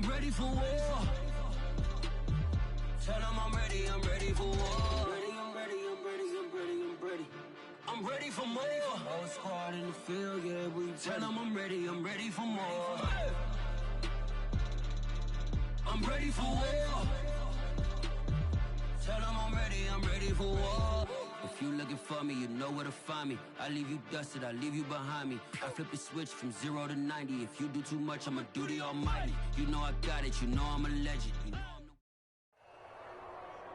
I'm ready for war. Tell them I'm ready for war. I'm ready for more. Whole squad in the field, yeah, we tell them I'm ready for more. I'm ready for war. Tell them I'm ready for war. If you looking for me, you know where to find me. I leave you dusted, I leave you behind me. I flip the switch from 0 to 90. If you do too much, I'ma do the almighty. You know I got it, you know I'm a legend. You know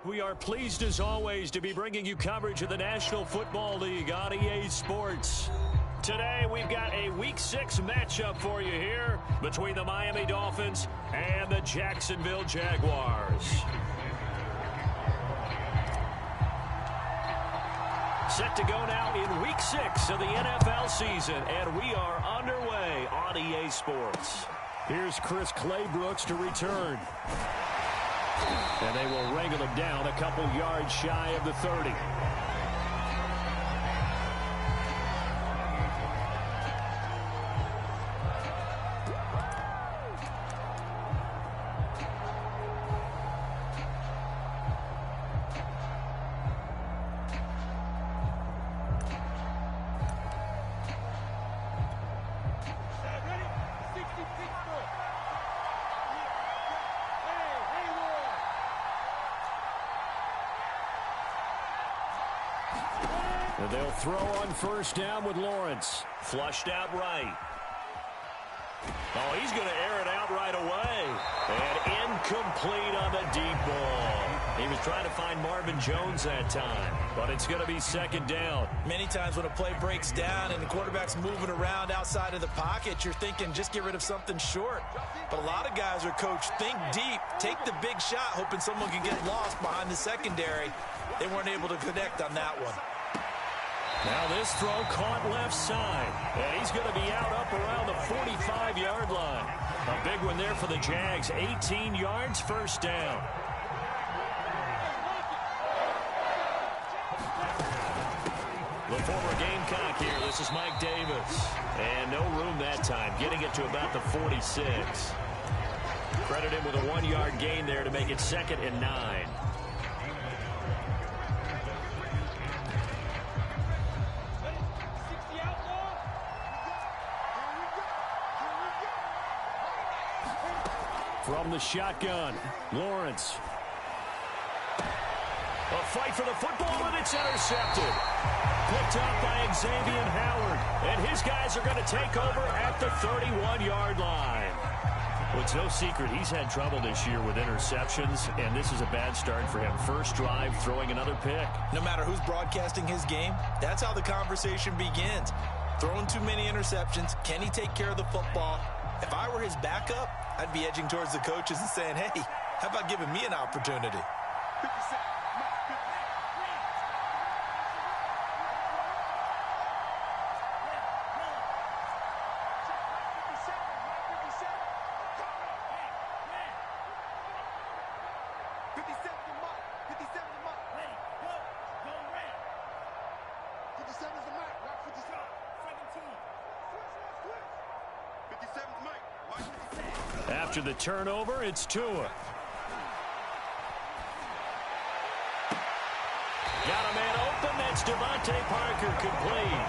We are pleased as always to be bringing you coverage of the National Football League on EA Sports. Today we've got a Week 6 matchup for you here between the Miami Dolphins and the Jacksonville Jaguars. Set to go now in Week 6 of the NFL season, and we are underway on EA Sports. Here's Chris Claybrooks to return. And they will wrangle him down a couple yards shy of the 30. And they'll throw on first down with Lawrence. Flushed out right. Oh, he's going to air it out right away. And incomplete on the deep ball. He was trying to find Marvin Jones that time, but it's going to be second down. Many times when a play breaks down and the quarterback's moving around outside of the pocket, you're thinking just get rid of something short. But a lot of guys are coached, think deep, take the big shot, hoping someone can get lost behind the secondary. They weren't able to connect on that one. Now this throw caught left side, and he's going to be out up around the 45-yard line. A big one there for the Jags, 18 yards, first down. The former Gamecock here, this is Mike Davis. And no room that time, getting it to about the 46. Credit him with a 1-yard gain there to make it 2nd and 9. From the shotgun, Lawrence. A fight for the football, and it's intercepted. Picked up by Xavier Howard, and his guys are going to take over at the 31-yard line. Well, it's no secret he's had trouble this year with interceptions, and this is a bad start for him. First drive, throwing another pick. No matter who's broadcasting his game, that's how the conversation begins. Throwing too many interceptions, can he take care of the football? If I were his backup, I'd be edging towards the coaches and saying, hey, how about giving me an opportunity? After the turnover, it's Tua. Got a man open. That's Devontae Parker complete.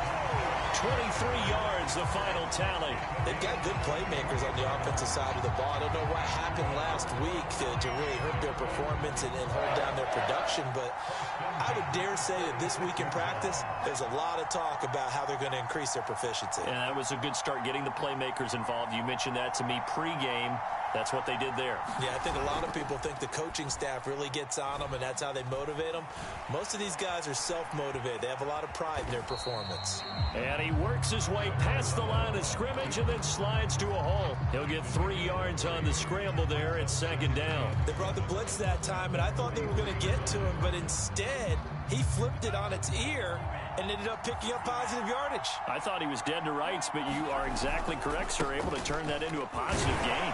23 yards, the final tally. They've got good playmakers on the offensive side of the ball. I don't know what happened last week to really hurt their performance and hold down their production, but I would dare say that this week in practice, there's a lot of talk about how they're going to increase their proficiency. And that was a good start getting the playmakers involved. You mentioned that to me pregame. That's what they did there. Yeah, I think a lot of people think the coaching staff really gets on them, and that's how they motivate them. Most of these guys are self-motivated. They have a lot of pride in their performance. And he works his way past the line of scrimmage and then slides to a hole. He'll get 3 yards on the scramble there at second down. They brought the blitz that time, and I thought they were going to get to him, but instead, he flipped it on its ear and ended up picking up positive yardage. I thought he was dead to rights, but you are exactly correct, sir. Able to turn that into a positive gain.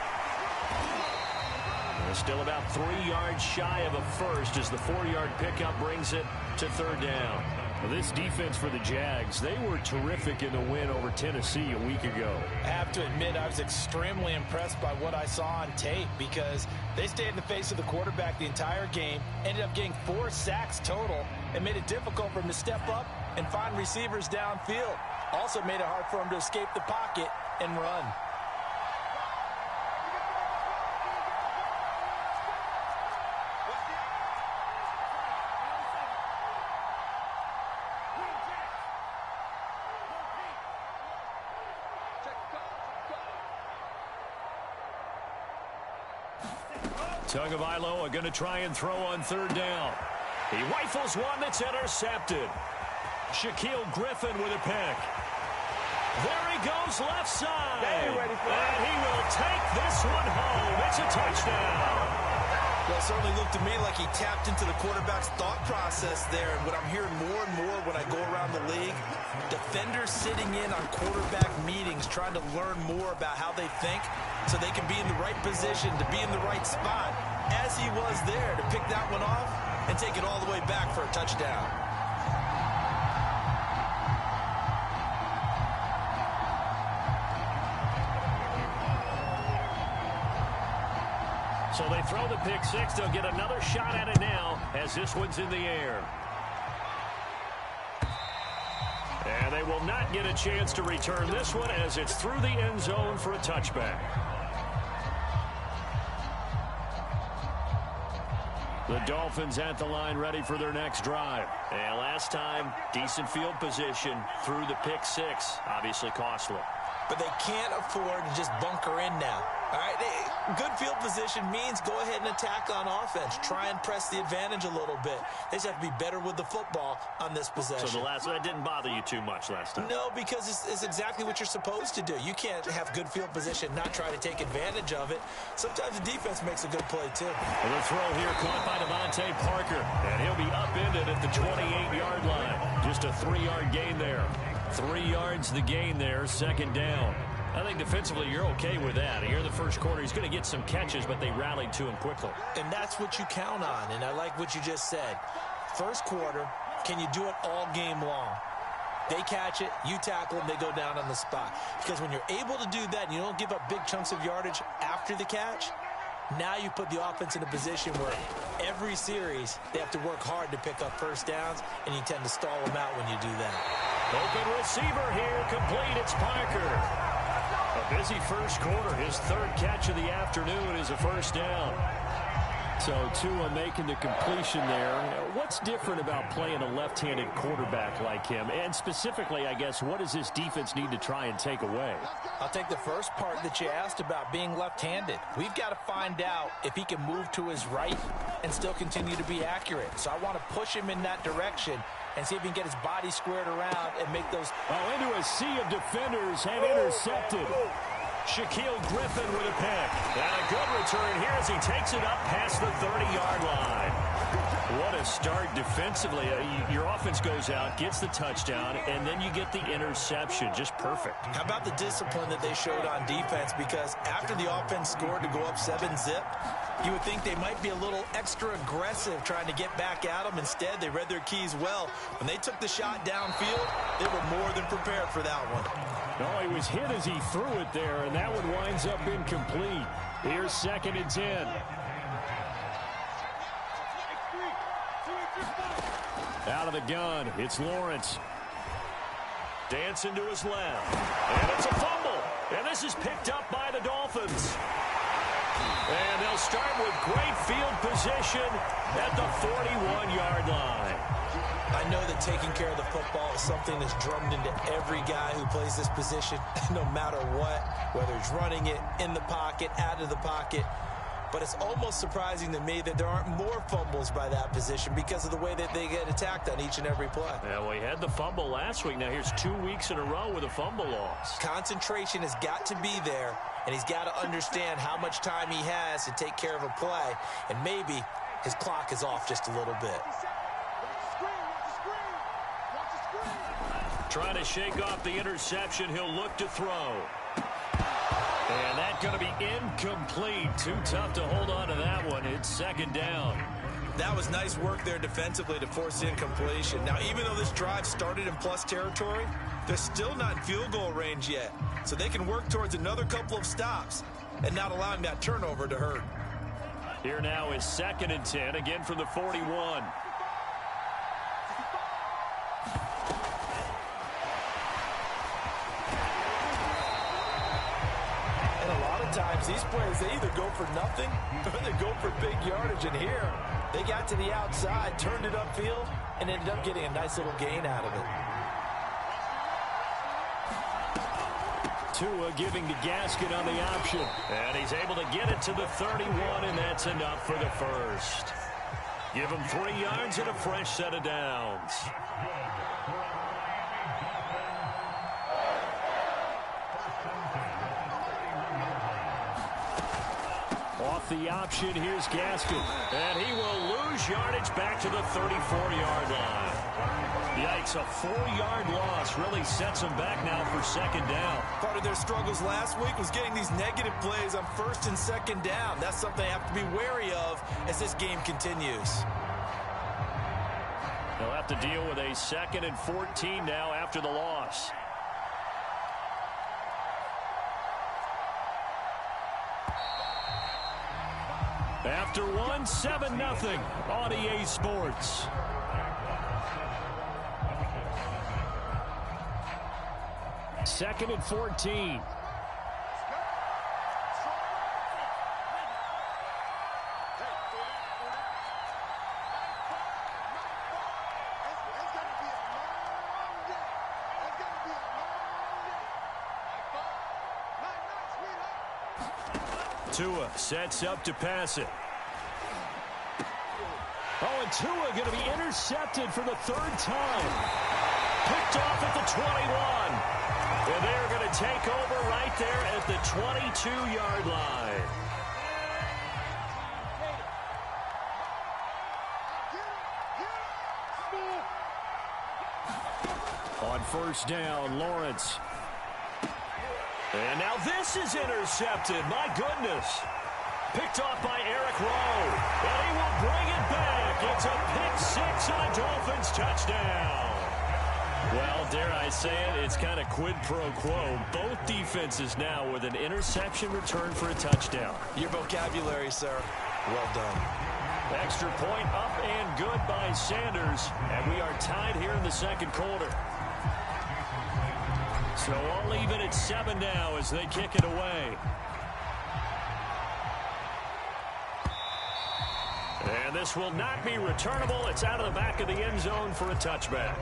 They're still about 3 yards shy of a first as the 4-yard pickup brings it to third down. Well, this defense for the Jags, they were terrific in the win over Tennessee a week ago. I have to admit, I was extremely impressed by what I saw on tape because they stayed in the face of the quarterback the entire game, ended up getting 4 sacks total, and made it difficult for him to step up and find receivers downfield. Also made it hard for him to escape the pocket and run. Tagovailoa going to try and throw on 3rd down. He rifles one that's intercepted. Shaquille Griffin with a pick. There he goes left side. And he will take this one home. It's a touchdown. Well, it certainly looked to me like he tapped into the quarterback's thought process there. And what I'm hearing more and more when I go around the league, defenders sitting in on quarterback meetings trying to learn more about how they think so they can be in the right position, to be in the right spot, as he was there to pick that one off and take it all the way back for a touchdown. So they throw the pick six. They'll get another shot at it now as this one's in the air. And they will not get a chance to return this one as it's through the end zone for a touchback. The Dolphins at the line ready for their next drive. And last time, decent field position through the pick six. Obviously costly. But they can't afford to just bunker in now. All right, good field position means go ahead and attack on offense. Try and press the advantage a little bit. They just have to be better with the football on this possession. So that didn't bother you too much last time? No, because it's exactly what you're supposed to do. You can't have good field position, not try to take advantage of it. Sometimes the defense makes a good play, too. Well, the throw here caught by Devontae Parker, and he'll be upended at the 28-yard line. Just a 3-yard gain there. 3 yards the gain there, 2nd down. I think defensively you're okay with that. Here in the first quarter, he's going to get some catches, but they rallied to him quickly. And that's what you count on, and I like what you just said. First quarter, can you do it all game long? They catch it, you tackle them, they go down on the spot. Because when you're able to do that and you don't give up big chunks of yardage after the catch, now you put the offense in a position where every series they have to work hard to pick up first downs, and you tend to stall them out when you do that. Open receiver here, complete, it's Parker. A busy first quarter. His 3rd catch of the afternoon is a first down. So Tua making the completion there. What's different about playing a left-handed quarterback like him? And specifically, I guess, what does this defense need to try and take away? I'll take the first part that you asked about being left-handed. We've got to find out if he can move to his right and still continue to be accurate. So I want to push him in that direction and see if he can get his body squared around and make those... Oh, into a sea of defenders and intercepted. Shaquille Griffin with a pick. And a good return here as he takes it up past the 30-yard line. What a start defensively. Your offense goes out, gets the touchdown, and then you get the interception. Just perfect. How about the discipline that they showed on defense? Because after the offense scored to go up 7-zip, you would think they might be a little extra aggressive trying to get back at them. Instead, they read their keys well. When they took the shot downfield, they were more than prepared for that one. No, he was hit as he threw it there, and that one winds up incomplete. Here's 2nd and 10. Out of the gun, it's Lawrence. Dancing to his left. And it's a fumble. And this is picked up by the Dolphins. And they'll start with great field position at the 41-yard line. I know that taking care of the football is something that's drummed into every guy who plays this position, no matter what, whether he's running it, in the pocket, out of the pocket. But it's almost surprising to me that there aren't more fumbles by that position because of the way that they get attacked on each and every play. Yeah, well, he had the fumble last week. Now here's 2 weeks in a row with a fumble loss. Concentration has got to be there, and he's got to understand how much time he has to take care of a play, and maybe his clock is off just a little bit. Trying to shake off the interception. He'll look to throw. And that's going to be incomplete. Too tough to hold on to that one. It's 2nd down. That was nice work there defensively to force the incompletion. Now, even though this drive started in plus territory, they're still not in field goal range yet. So they can work towards another couple of stops and not allowing that turnover to hurt. Here now is 2nd and 10, again from the 41. And a lot of times these plays, they either go for nothing or they go for big yardage. And here, they got to the outside, turned it upfield, and ended up getting a nice little gain out of it. Tua giving to Gaskin on the option. And he's able to get it to the 31, and that's enough for the first. Give him 3 yards and a fresh set of downs. Off the option, here's Gaskin. And he will lose yardage back to the 34-yard line. Yikes, a 4-yard loss really sets them back now for 2nd down. Part of their struggles last week was getting these negative plays on 1st and 2nd down. That's something they have to be wary of as this game continues. They'll have to deal with a 2nd and 14 now after the loss. After one, 7-0 on EA Sports. Second and 14. Tua sets up to pass it. Oh, and Tua going to be intercepted for the 3rd time. Picked off at the 21. And they're going to take over right there at the 22-yard line. On 1st down, Lawrence. And now this is intercepted. My goodness. Picked off by Eric Rowe. And he will bring it back. It's a pick-6 and a Dolphins touchdown. Well, dare I say it, it's kind of quid pro quo. Both defenses now with an interception return for a touchdown. Your vocabulary, sir. Well done. Extra point up and good by Sanders. And we are tied here in the 2nd quarter. So all even at 7 now as they kick it away. And this will not be returnable. It's out of the back of the end zone for a touchback.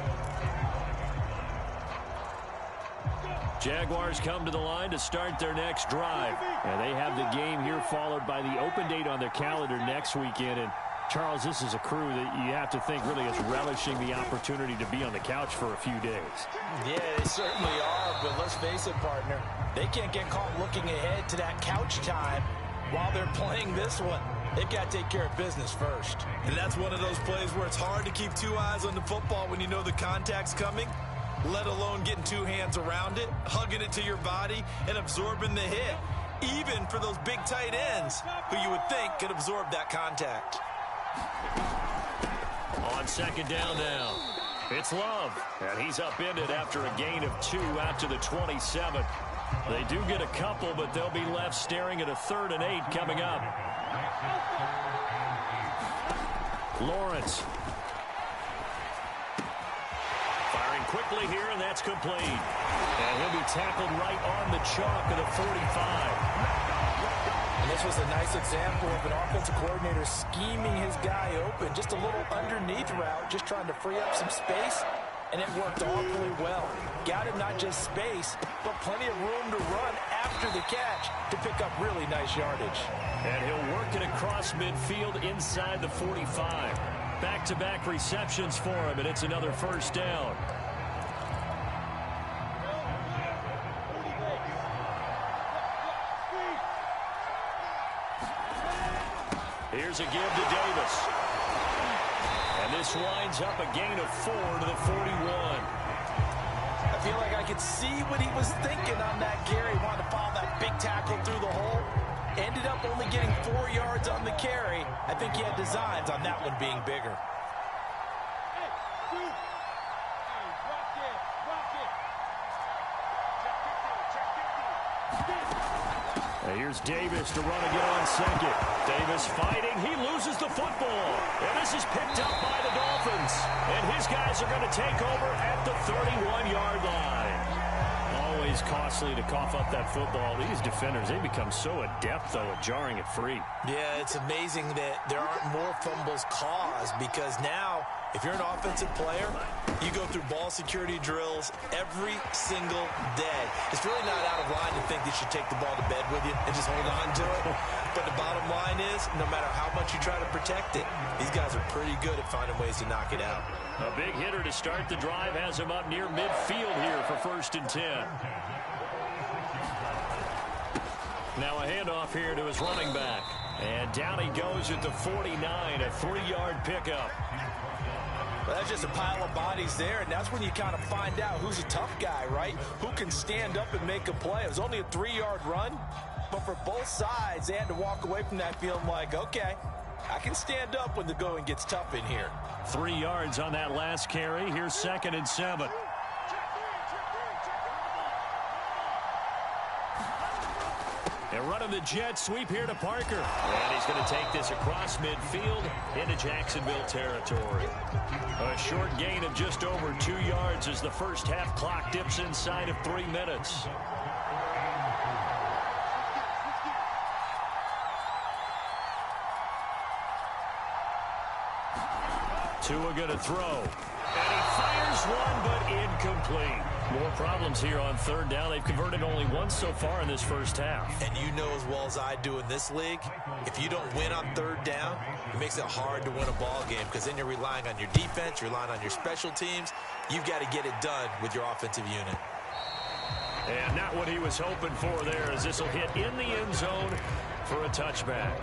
Jaguars come to the line to start their next drive. And they have the game here followed by the open date on their calendar next weekend. And Charles, this is a crew that you have to think really is relishing the opportunity to be on the couch for a few days. Yeah, they certainly are, but let's face it, partner. They can't get caught looking ahead to that couch time while they're playing this one. They've got to take care of business first. And that's one of those plays where it's hard to keep 2 eyes on the football when you know the contact's coming, let alone getting 2 hands around it, hugging it to your body, and absorbing the hit, even for those big tight ends who you would think could absorb that contact. On 2nd down now, it's Love, and he's upended after a gain of 2 out to the 27. They do get a couple, but they'll be left staring at a 3rd and 8 coming up. Lawrence. Firing quickly here, and that's complete. And he'll be tackled right on the chalk of the 45. And this was a nice example of an offensive coordinator scheming his guy open. Just a little underneath route, just trying to free up some space, and it worked awfully well. Got him not just space, but plenty of room to run after the catch to pick up really nice yardage. And he'll work it across midfield inside the 45. Back-to-back receptions for him, and it's another 1st down. Here's a give to Davis. And this winds up a gain of 4 to the 41. I feel like I could see what he was thinking on that carry. Wanted to follow that big tackle through the hole. Ended up only getting 4 yards on the carry. I think he had designs on that one being bigger. Here's Davis to run again on second. Davis fighting. He loses the football. And this is picked up by the Dolphins. And his guys are going to take over at the 31-yard line. Always costly to cough up that football. These defenders, they become so adept, though, at jarring it free. Yeah, it's amazing that there aren't more fumbles caused because now, if you're an offensive player, you go through ball security drills every single day. It's really not out of line to think that you take the ball to bed with you and just hold on to it. But the bottom line is, no matter how much you try to protect it, these guys are pretty good at finding ways to knock it out. A big hitter to start the drive has him up near midfield here for 1st and 10. Now a handoff here to his running back. And down he goes at the 49, a 3-yard pickup. Well, that's just a pile of bodies there, and that's when you kind of find out who's a tough guy, right? Who can stand up and make a play. It was only a 3-yard run, but for both sides, they had to walk away from that feeling like, okay, I can stand up when the going gets tough in here. 3 yards on that last carry. Here's 2nd and 7. And running the jet sweep here to Parker. And he's going to take this across midfield into Jacksonville territory. A short gain of just over 2 yards as the first half clock dips inside of 3 minutes. Tua going to throw. And he fires one, but incomplete. More problems here on 3rd down. They've converted only once so far in this first half. And you know as well as I do in this league, if you don't win on 3rd down, it makes it hard to win a ball game because then you're relying on your defense, you're relying on your special teams. You've got to get it done with your offensive unit. And not what he was hoping for there, as this will hit in the end zone for a touchback.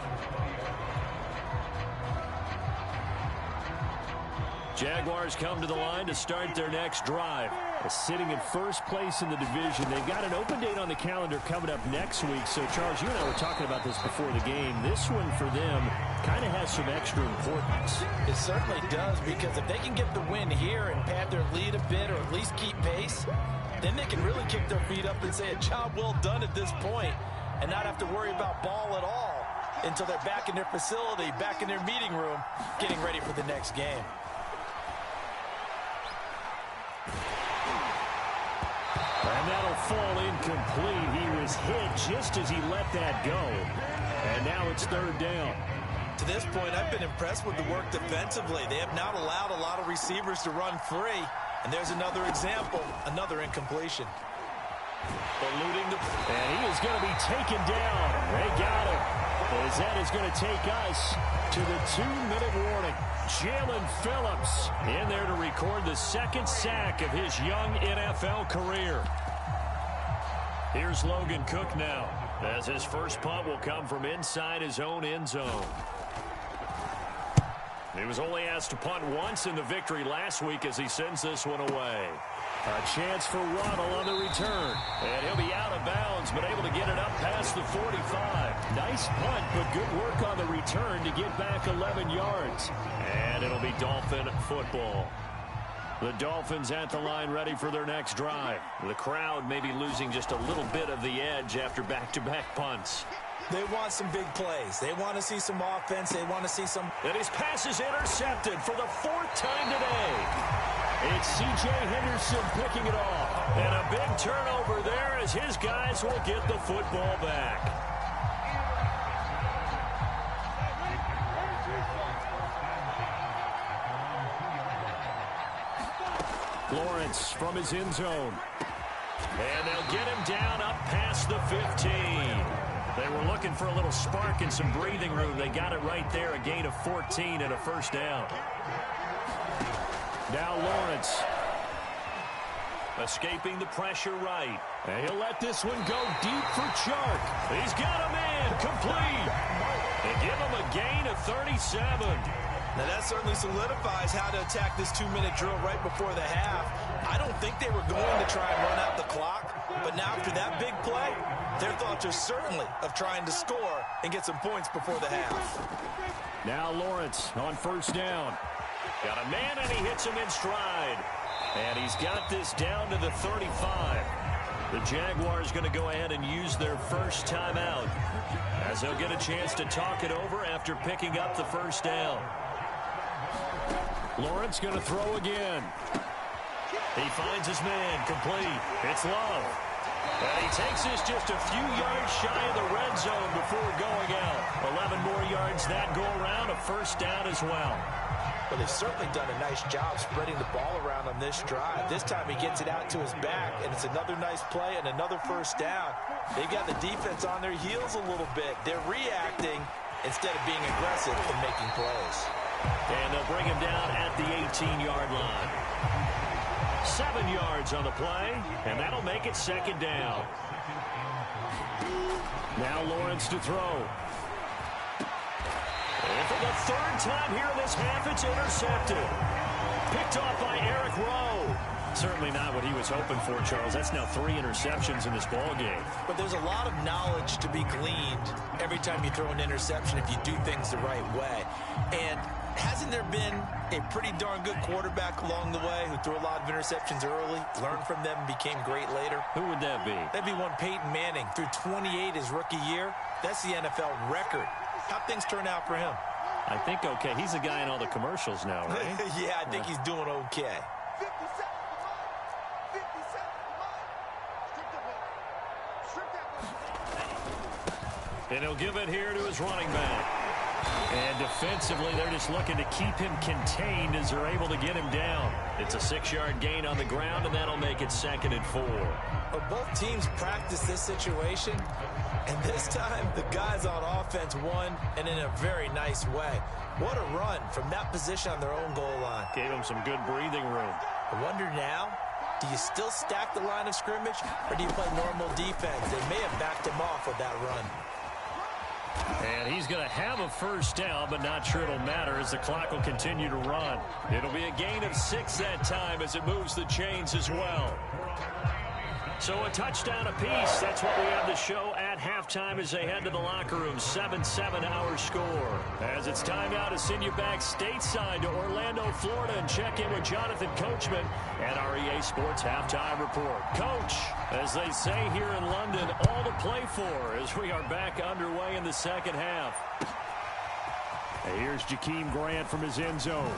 Jaguars come to the line to start their next drive. Sitting in 1st place in the division. They've got an open date on the calendar coming up next week. So, Charles, you and I were talking about this before the game. This one for them kind of has some extra importance. It certainly does, because if they can get the win here and pad their lead a bit or at least keep pace, then they can really kick their feet up and say a job well done at this point and not have to worry about ball at all until they're back in their facility, back in their meeting room, getting ready for the next game. And that'll fall incomplete. He was hit just as he let that go. And now it's 3rd down. To this point, I've been impressed with the work defensively. They have not allowed a lot of receivers to run free. And there's another example, another incompletion. Eluding the... And he is going to be taken down. They got him. As that is going to take us to the 2-minute warning. Jalen Phillips in there to record the 2nd sack of his young NFL career. Here's Logan Cook now, as his first punt will come from inside his own end zone. He was only asked to punt once in the victory last week as he sends this one away. A chance for Waddle on the return. And he'll be out of bounds, but able to get it up past the 45. Nice punt, but good work on the return to get back 11 yards. And it'll be Dolphin football. The Dolphins at the line ready for their next drive. The crowd may be losing just a little bit of the edge after back-to-back punts. They want some big plays. They want to see some offense. They want to see some... And his pass is intercepted for the 4th time today. It's C.J. Henderson picking it off. And a big turnover there as his guys will get the football back. Lawrence from his end zone. And they'll get him down up past the 15. They were looking for a little spark and some breathing room. They got it right there, a gain of 14 and a 1st down. Now Lawrence escaping the pressure right. And he'll let this one go deep for Chark. He's got a man complete. They give him a gain of 37. Now that certainly solidifies how to attack this 2-minute drill right before the half. I don't think they were going to try and run out the clock. But now after that big play, their thoughts are certainly of trying to score and get some points before the half. Now Lawrence on first down. Got a man, and he hits him in stride. And he's got this down to the 35. The Jaguars going to go ahead and use their first timeout, as they'll get a chance to talk it over after picking up the first down. Lawrence going to throw again. He finds his man, complete. It's Love. And he takes this just a few yards shy of the red zone before going out. 11 more yards that go around, a first down as well. Well, they've certainly done a nice job spreading the ball around on this drive. This time he gets it out to his back, and it's another nice play and another first down. They've got the defense on their heels a little bit. They're reacting instead of being aggressive and making plays. And they'll bring him down at the 18-yard line. 7 yards on the play, and that'll make it second down. Now Lawrence to throw. And for the third time here in this half, it's intercepted. Picked off by Eric Rowe. Certainly not what he was hoping for, Charles. That's now 3 interceptions in this ball game. But there's a lot of knowledge to be gleaned every time you throw an interception if you do things the right way. And hasn't there been a pretty darn good quarterback along the way who threw a lot of interceptions early, learned from them, and became great later? Who would that be? That'd be one Peyton Manning. Threw 28 his rookie year. That's the NFL record. How'd things turn out for him? I think okay. He's a guy in all the commercials now, right? Yeah, I think he's doing okay. And he'll give it here to his running back. And defensively, they're just looking to keep him contained as they're able to get him down. It's a 6-yard gain on the ground, and that'll make it 2nd and 4. Well, both teams practice this situation, and this time the guys on offense won, and in a very nice way. What a run from that position on their own goal line. Gave them some good breathing room. I wonder now, do you still stack the line of scrimmage, or do you play normal defense? They may have backed him off with that run. And he's going to have a first down, but not sure it'll matter as the clock will continue to run. It'll be a gain of 6 that time as it moves the chains as well. So a touchdown apiece. That's what we have to show at halftime as they head to the locker room. 7-7 our score. As it's time now to send you back stateside to Orlando, Florida, and check in with Jonathan Coachman at our EA Sports Halftime Report. Coach, as they say here in London, all to play for as we are back underway in the second half. And here's Jakeem Grant from his end zone.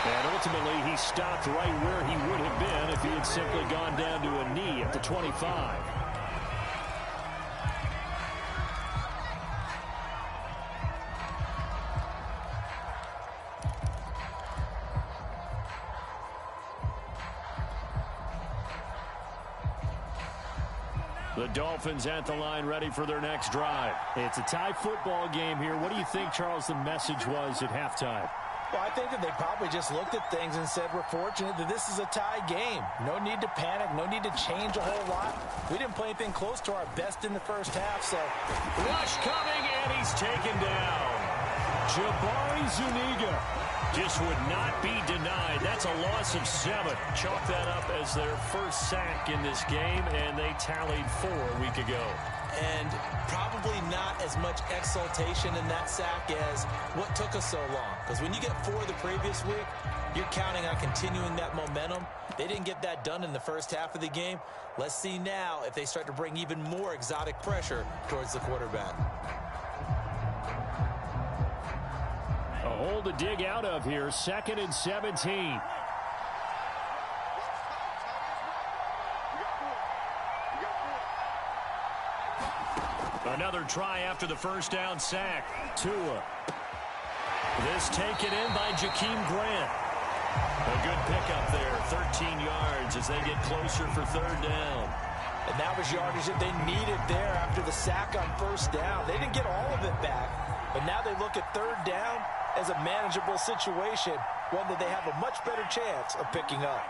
And ultimately, he stopped right where he would have been if he had simply gone down to a knee at the 25. The Dolphins at the line ready for their next drive. It's a tie football game here. What do you think, Charles, the message was at halftime? Well, I think that they probably just looked at things and said, we're fortunate that this is a tie game. No need to panic. No need to change a whole lot. We didn't play anything close to our best in the first half, so. Rush coming, and he's taken down. Jabari Zuniga just would not be denied. That's a loss of 7. Chalk that up as their first sack in this game, and they tallied 4 a week ago. And probably not as much exultation in that sack as what took us so long. Because when you get 4 the previous week, you're counting on continuing that momentum. They didn't get that done in the first half of the game. Let's see now if they start to bring even more exotic pressure towards the quarterback. A hole to dig out of here. 2nd and 17. Another try after the first down sack. Tua. This taken in by Jakeem Grant. A good pickup there. 13 yards as they get closer for 3rd down. And that was yardage that they needed there after the sack on first down. They didn't get all of it back, but now they look at 3rd down as a manageable situation, one that they have a much better chance of picking up.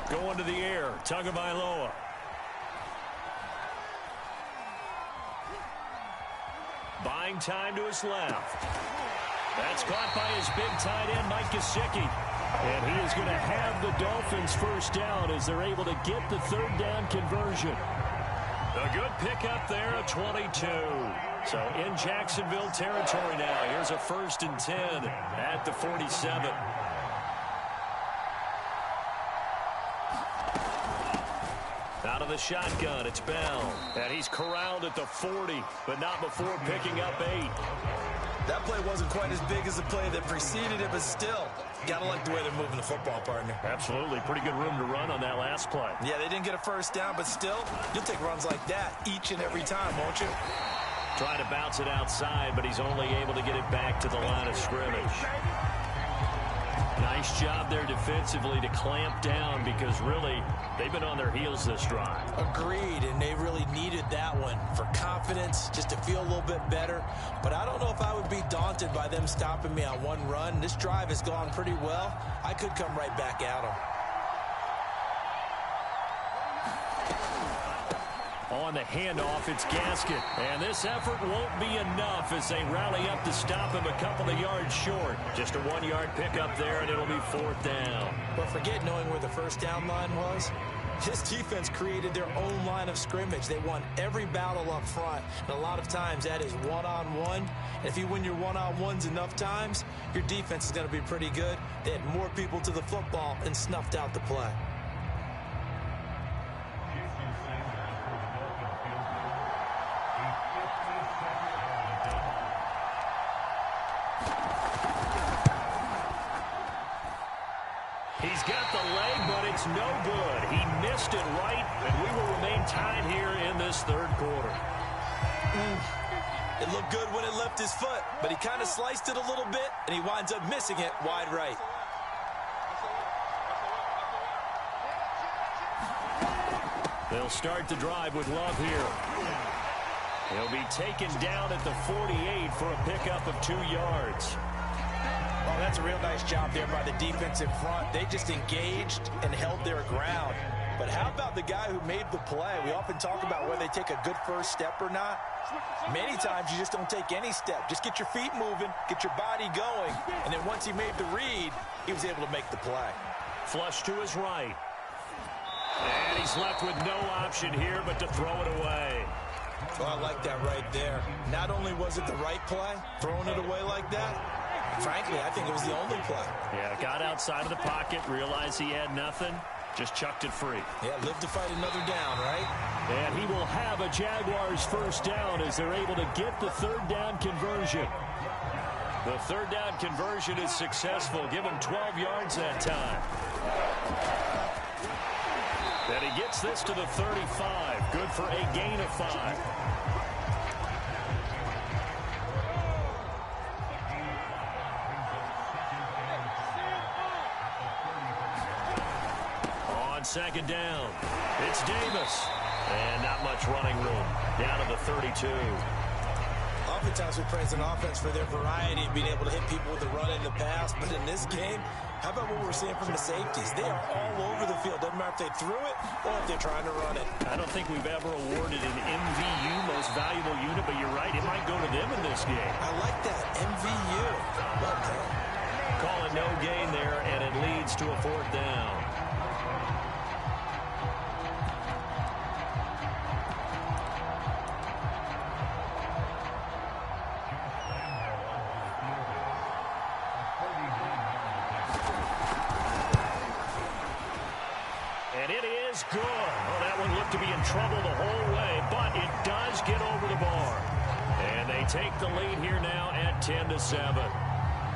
Going to the air, Tagovailoa. By Buying time to his left. That's caught by his big tight end, Mike Gesicki. And he is going to have the Dolphins first down as they're able to get the third down conversion. A good pickup there, a 22. So in Jacksonville territory now. Here's a 1st and 10 at the 47. Out of the shotgun, it's Bell. And he's corralled at the 40, but not before picking up 8. That play wasn't quite as big as the play that preceded it, but still, gotta like the way they're moving the football, partner. Absolutely. Pretty good room to run on that last play. Yeah, they didn't get a first down, but still, you'll take runs like that each and every time, won't you? Trying to bounce it outside, but he's only able to get it back to the line of scrimmage. Nice job there defensively to clamp down because really they've been on their heels this drive. Agreed, and they really needed that one for confidence, just to feel a little bit better. But I don't know if I would be daunted by them stopping me on one run. This drive has gone pretty well. I could come right back at them. On the handoff, it's Gaskin. And this effort won't be enough as they rally up to stop him a couple of yards short. Just a 1-yard pickup there, and it'll be 4th down. But forget knowing where the first down line was. This defense created their own line of scrimmage. They won every battle up front. And a lot of times that is one-on-one. And if you win your one-on-ones enough times, your defense is going to be pretty good. They had more people to the football and snuffed out the play. He's got the leg, but it's no good. He missed it right, and we will remain tied here in this third quarter. It looked good when it left his foot, but he kind of sliced it a little bit, and he winds up missing it wide right. They'll start the drive with Love here. He'll be taken down at the 48 for a pickup of 2 yards. Oh, that's a real nice job there by the defense in front. They just engaged and held their ground. But how about the guy who made the play? We often talk about whether they take a good first step or not. Many times you just don't take any step. Just get your feet moving, get your body going, and then once he made the read, he was able to make the play. Flush to his right. And he's left with no option here but to throw it away. Oh, I like that right there. Not only was it the right play, throwing it away like that, frankly, I think it was the only play. Yeah, got outside of the pocket, realized he had nothing, just chucked it free. Yeah, live to fight another down, right? And he will have a Jaguars first down as they're able to get the third down conversion. The third down conversion is successful. Give him 12 yards that time. And he gets this to the 35. Good for a gain of 5. On second down, it's Davis. And not much running room. Down to the 32. Oftentimes we praise an offense for their variety and being able to hit people with the run in the pass. But in this game, how about what we're seeing from the safeties? They are all over the field. Doesn't matter if they threw it or if they're trying to run it. I don't think we've ever awarded an MVU, most valuable unit, but you're right, it might go to them in this game. I like that, MVU. Well done. Call it no gain there, and it leads to a 4th down. And it is good. Well, that one looked to be in trouble the whole way, but it does get over the bar. And they take the lead here now at 10-7.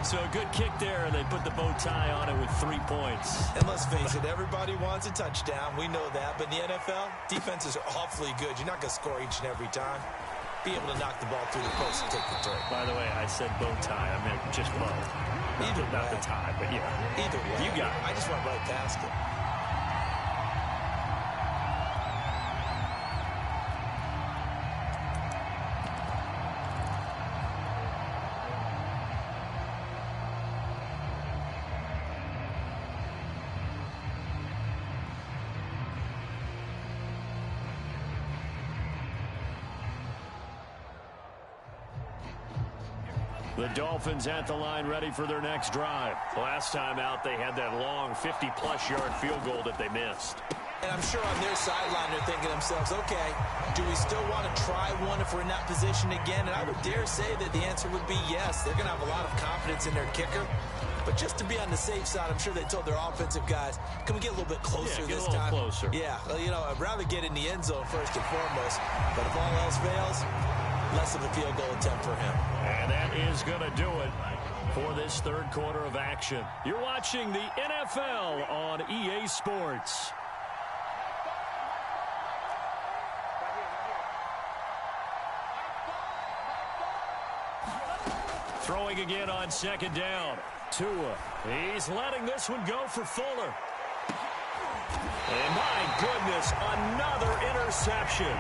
So a good kick there, and they put the bow tie on it with 3 points. And let's face it, everybody wants a touchdown. We know that. But in the NFL, defenses are awfully good. You're not going to score each and every time. Be able to knock the ball through the post and take the turn. By the way, I said bow tie. I meant just bow. Not the tie, but yeah. Either way. You got it. I just went right past it. The Dolphins at the line ready for their next drive. Last time out, they had that long 50-plus yard field goal that they missed. And I'm sure on their sideline they're thinking to themselves, okay, do we still want to try one if we're in that position again? And I would dare say that the answer would be yes. They're going to have a lot of confidence in their kicker. But just to be on the safe side, I'm sure they told their offensive guys, can we get a little bit closer this time? Closer. Yeah, well, you know, I'd rather get in the end zone first and foremost. But if all else fails, less of a field goal attempt for him. And that is going to do it for this third quarter of action. You're watching the NFL on EA Sports. Throwing again on second down. Tua. He's letting this one go for Fuller. And my goodness, another interception.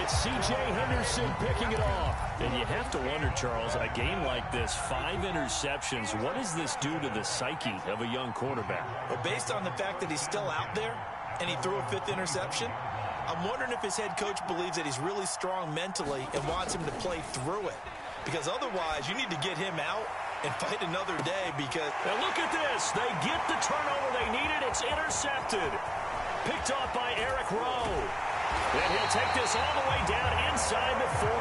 It's C.J. Henderson picking it off. And you have to wonder, Charles, a game like this, 5 interceptions, what does this do to the psyche of a young quarterback? Well, based on the fact that he's still out there and he threw a 5th interception, I'm wondering if his head coach believes that he's really strong mentally and wants him to play through it. Because otherwise, you need to get him out and fight another day because... Now look at this. They get the turnover they needed. It's intercepted. Picked off by Eric Rowe. And he'll take this all the way down inside the 40.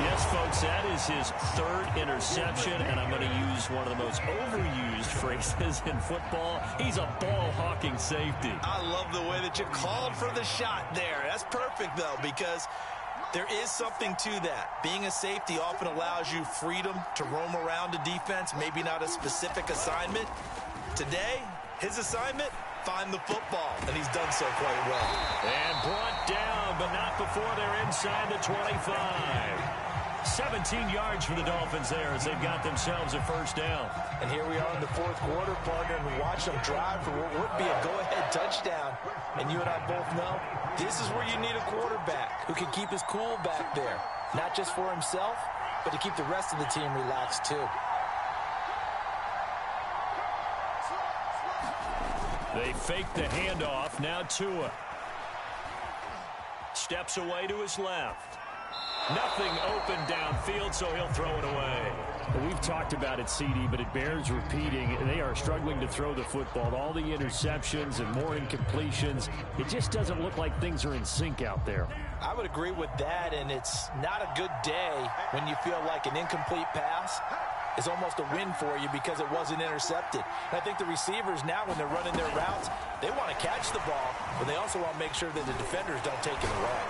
Yes, folks, that is his 3rd interception, and I'm going to use one of the most overused phrases in football. He's a ball-hawking safety. I love the way that you called for the shot there. That's perfect, though, because... there is something to that. Being a safety often allows you freedom to roam around a defense, maybe not a specific assignment. Today, his assignment, find the football, and he's done so quite well. And brought down, but not before they're inside the 25. 17 yards for the Dolphins there as they've got themselves a first down. And here we are in the 4th quarter, partner, and watch them drive for what would be a go-ahead touchdown. And you and I both know this is where you need a quarterback who can keep his cool back there. Not just for himself, but to keep the rest of the team relaxed too. They fake the handoff. Now Tua. Steps away to his left. Nothing open downfield, so he'll throw it away. Well, we've talked about it, CD, but it bears repeating. They are struggling to throw the football. All the interceptions and more incompletions. It just doesn't look like things are in sync out there. I would agree with that, and it's not a good day when you feel like an incomplete pass is almost a win for you because it wasn't intercepted. And I think the receivers now, when they're running their routes, they want to catch the ball, but they also want to make sure that the defenders don't take it away.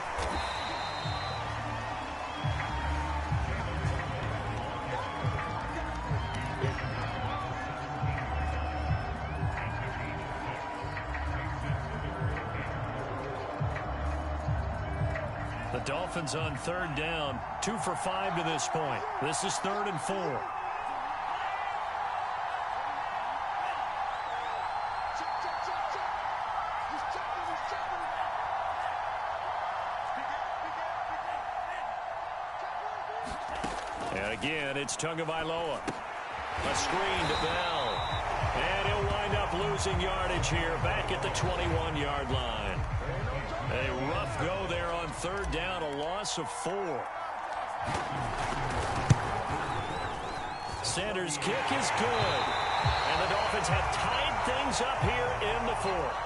The Dolphins on 3rd down, 2 for 5 to this point. This is 3rd and 4. And again, it's Tagovailoa. A screen to Bell. And he'll wind up losing yardage here back at the 21-yard line. A rough go there on 3rd down, a loss of 4. Sanders' kick is good. And the Dolphins have tied things up here in the 4th.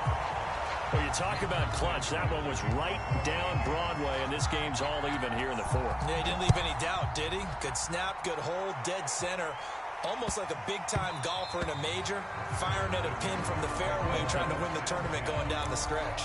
Well, you talk about clutch. That one was right down Broadway, and this game's all even here in the 4th. Yeah, he didn't leave any doubt, did he? Good snap, good hold, dead center. Almost like a big-time golfer in a major, firing at a pin from the fairway, trying to win the tournament going down the stretch.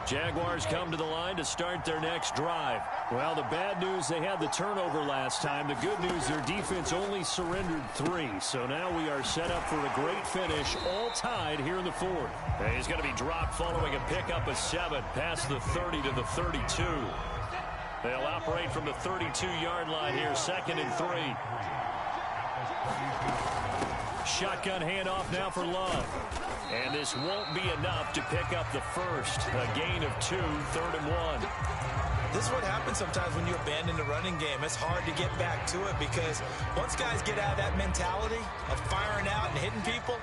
Jaguars come to the line to start their next drive. Well, the bad news, they had the turnover last time. The good news, their defense only surrendered 3. So now we are set up for a great finish, all tied here in the 4th. And he's going to be dropped following a pickup of 7 past the 30 to the 32. They'll operate from the 32-yard line here, 2nd and 3. Shotgun handoff now for Love. And this won't be enough to pick up the first. A gain of 2, 3rd and 1. This is what happens sometimes when you abandon the running game. It's hard to get back to it because once guys get out of that mentality of firing out and hitting people,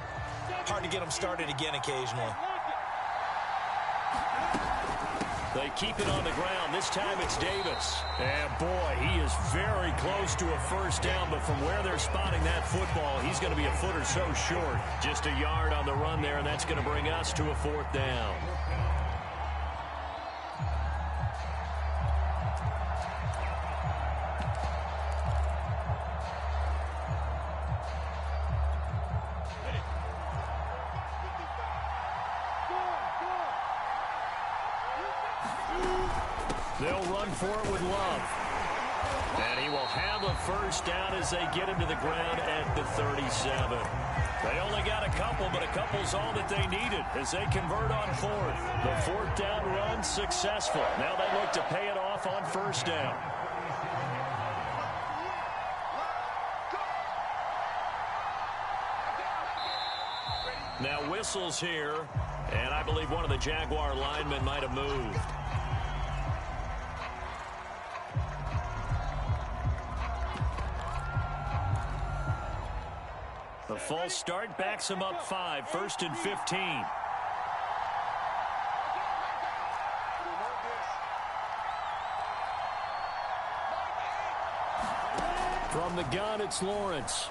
hard to get them started again occasionally. They keep it on the ground. This time it's Davis. And boy, he is very close to a first down, but from where they're spotting that football, he's going to be a foot or so short. Just a yard on the run there, and that's going to bring us to a fourth down. They'll run for it with Love. And he will have a first down as they get him to the ground at the 37. They only got a couple, but a couple's all that they needed as they convert on fourth. The fourth down run successful. Now they look to pay it off on first down. Now whistles here, and I believe one of the Jaguar linemen might have moved. The false start backs him up 5, 1st and 15. From the gun, it's Lawrence.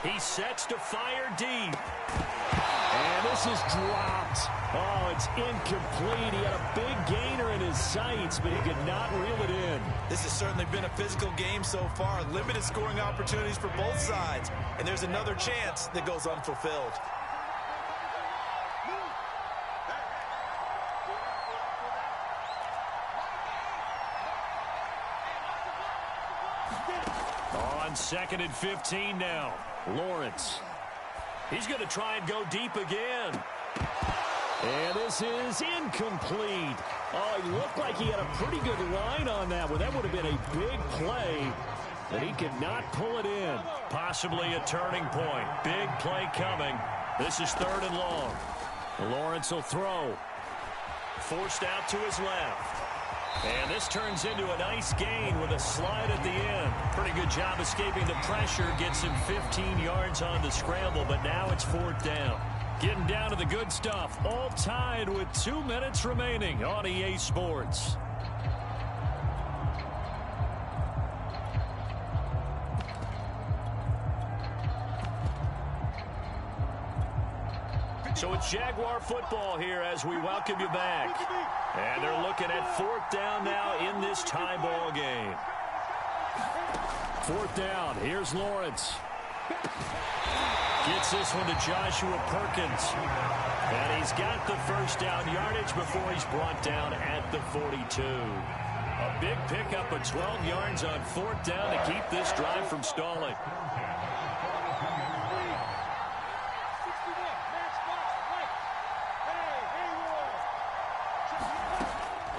He sets to fire deep. And this is dropped. Oh, it's incomplete. He had a big gainer in his sights, but he could not reel it in. This has certainly been a physical game so far. Limited scoring opportunities for both sides. And there's another chance that goes unfulfilled. On 2nd and 15 now. Lawrence. He's going to try and go deep again. And this is incomplete. Oh, he looked like he had a pretty good line on that one. That would have been a big play, but he could not pull it in. Possibly a turning point. Big play coming. This is 3rd and long. Lawrence will throw. Forced out to his left. And this turns into a nice gain with a slide at the end. Pretty good job escaping the pressure. Gets him 15 yards on the scramble, but now it's 4th down. Getting down to the good stuff. All tied with 2 minutes remaining on EA Sports. So it's Jaguar football here as we welcome you back. And they're looking at 4th down now in this tie ball game. 4th down. Here's Lawrence. Gets this one to Joshua Perkins. And he's got the first down yardage before he's brought down at the 42. A big pickup of 12 yards on 4th down to keep this drive from stalling.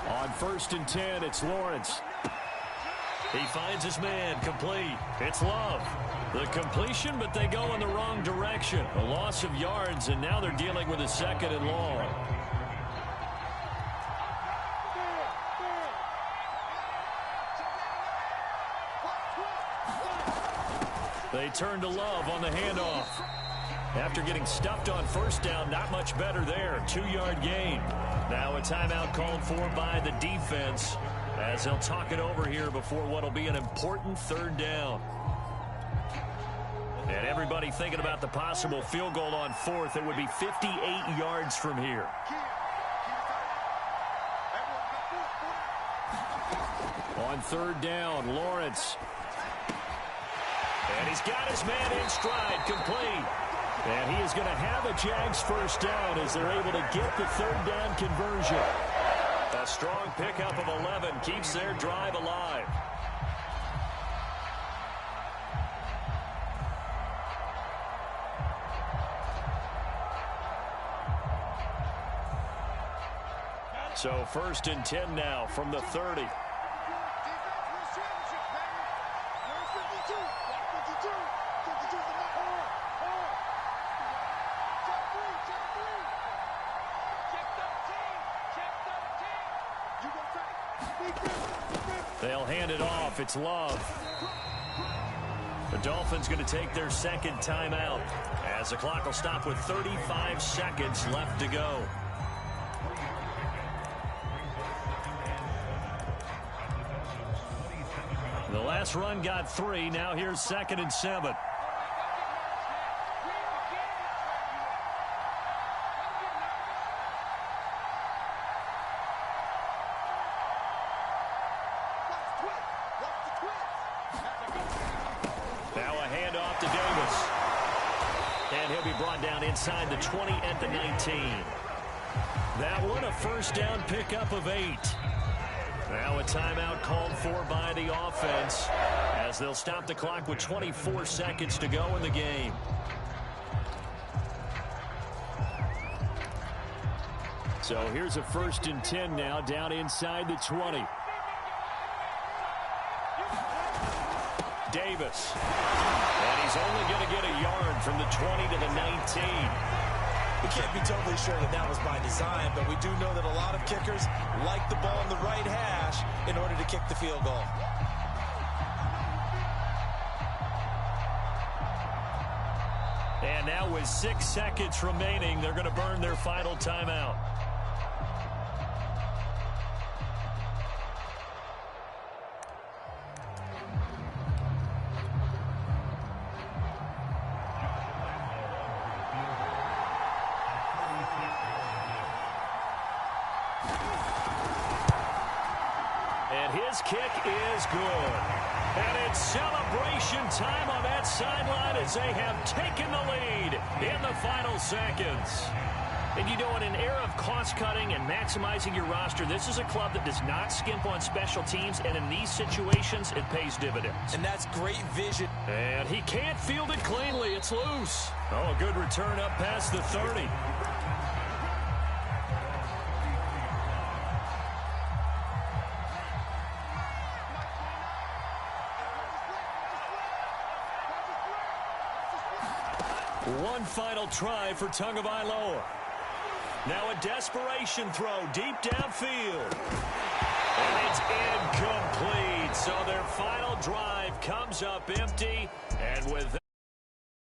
On 1st and 10, it's Lawrence. He finds his man, complete. It's Love. The completion, but they go in the wrong direction. A loss of yards, and now they're dealing with a 2nd and long. They turn to Love on the handoff. After getting stuffed on 1st down, not much better there. 2-yard gain. Now a timeout called for by the defense as they'll talk it over here before what will be an important 3rd down. And everybody thinking about the possible field goal on 4th. It would be 58 yards from here. On 3rd down, Lawrence. And he's got his man in stride, complete. And he is going to have a Jags first down as they're able to get the 3rd down conversion. A strong pickup of 11 keeps their drive alive. So 1st and 10 now from the 30. They'll hand it off. It's Love. The Dolphins going to take their second timeout as the clock will stop with 35 seconds left to go. The last run got 3. Now here's 2nd and 7. Inside the 20 at the 19. That one a first down pickup of 8. Now a timeout called for by the offense as they'll stop the clock with 24 seconds to go in the game. So here's a 1st and 10 now down inside the 20. Davis. And he's only going to get a yard from the 20 to the 19. We can't be totally sure that that was by design, but we do know that a lot of kickers like the ball in the right hash in order to kick the field goal. And now with 6 seconds remaining, they're going to burn their final timeout. His kick is good. And it's celebration time on that sideline as they have taken the lead in the final seconds. And you know, in an era of cost-cutting and maximizing your roster, this is a club that does not skimp on special teams, and in these situations, it pays dividends. And that's great vision. And he can't field it cleanly. It's loose. Oh, a good return up past the 30. One final try for Tagovailoa. Now a desperation throw deep downfield. And it's incomplete. So their final drive comes up empty. And with